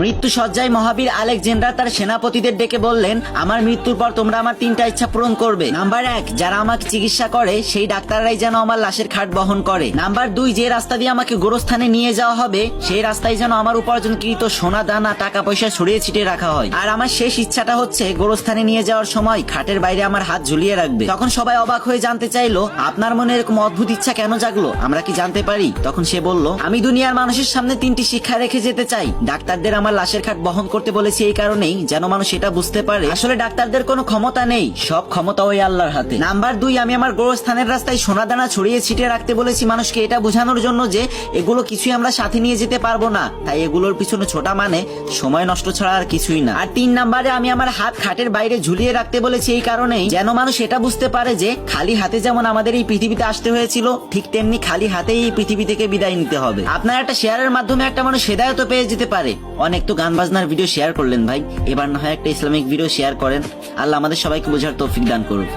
মৃত্যু সজ্জায় মহাবীর আলেকজান্ডার তার সেনাপতিদের ডেকে বললেন, আমার মৃত্যুর পর তোমরা আমার 3টা ইচ্ছা পূরণ করবে। নাম্বার 1, যারা আমাকে চিকিৎসা করে সেই ডাক্তাররাই যেন আমার লাশের খাট বহন করে। নাম্বার 2, যে রাস্তা দিয়ে আমাকে গোরস্থানে নিয়ে যাওয়া হবে সেই রাস্তায় যেন আমার উপার্জনকৃত সোনা দানা টাকা পয়সা ছড়িয়ে ছিটিয়ে রাখা হয়। আর আমার শেষ ইচ্ছাটা হচ্ছে গোরস্থানে নিয়ে যাওয়ার সময় খাটের বাইরে আমার হাত ঝুলিয়ে রাখবে। তখন সবাই অবাক হয়ে জানতে চাইলো, আপনার মনে এরকম অদ্ভুত ইচ্ছা কেন জাগলো, আমরা কি জানতে পারি? তখন সে বলল, আমি দুনিয়ার মানুষের সামনে 3টি শিক্ষা রেখে যেতে চাই। ডাক্তারদের আমার লাশের খাট বহন করতে বলেছি এই কারণেই যেন মানুষ এটা বুঝতে পারে আসলে ডাক্তারদের কোনো ক্ষমতা নেই, সব ক্ষমতা ওই আল্লাহর হাতে। নাম্বার 2, আমি আমার গোরস্থানের রাস্তায় সোনা দানা ছড়িয়ে ছিটিয়ে রাখতে বলেছি মানুষকে এটা বোঝানোর জন্য যে এগুলো কিছুই আমরা সাথে নিয়ে যেতে পারবো না, তাই এগুলোর পিছনে ছোটা মানে সময় নষ্ট ছাড়া আর কিছুই না। আর 3 নাম্বারে আমি আমার হাত খাটের বাইরে ঝুলিয়ে রাখতে বলেছি এই কারণেই যেন মানুষ এটা বুঝতে পারে যে খালি হাতে যেমন আমাদের এই পৃথিবীতে আসতে হয়েছিল ঠিক তেমনি খালি হাতেই এই পৃথিবী থেকে বিদায় নিতে হবে। আপনার একটা শেয়ারের মাধ্যমে একটা মানুষ হেদায়েত পেয়ে যেতে পারে। অনেক তো গান বাজনার ভিডিও শেয়ার করলেন ভাই, এবার না হয় একটা ইসলামিক ভিডিও শেয়ার করেন। আল্লাহ আমাদের সবাইকে বোঝার তৌফিক দান করুন।